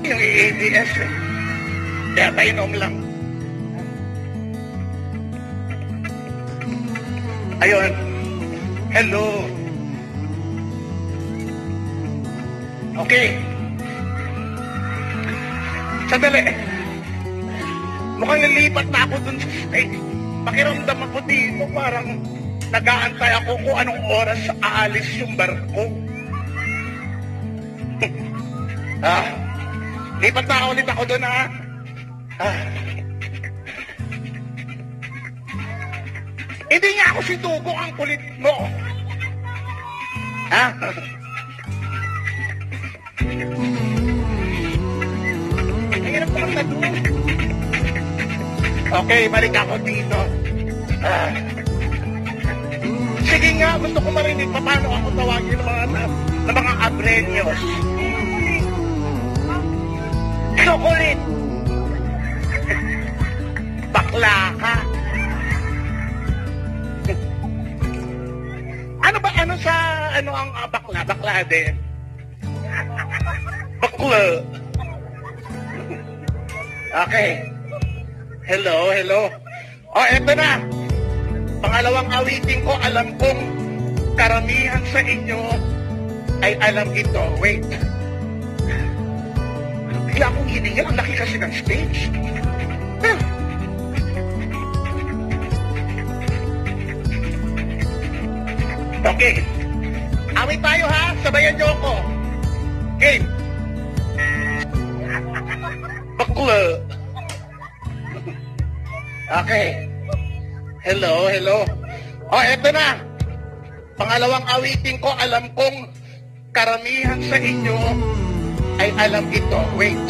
yung ABS eh. Kaya painom lang. Ayun. Hello. Okay. Sandali. Mukhang nilipat na ako dun sa stage. Pakiramdam ako dito, parang nag-aantay ako kung anong oras aalis yung barko. Lipat na ulit ako dun, ha? Hindi nga ako si Tugo, ang kulit mo. Ha? Hirap ko lang na doon. Okay, balik ako dito. Sige nga, gusto ko marinig pa paano ako tawagin ng mga Abreños. Chocolate! Bakla ka! Ano ang bakla? Bakla din. Bakla. Okay. Hello. Eto na. Pangalawang awitin ko, alam kong karamihan sa inyo ay alam ito. Wait. Bigla akong hiningal. Ang laki kasi ng stage. Okay. Awit tayo, ha? Sabayan niyo ako. Game. Bakla. Okay. Hello. Eto na. Pangalawang awitin ko, alam kong karamihan sa inyo ay alam ito. Wait.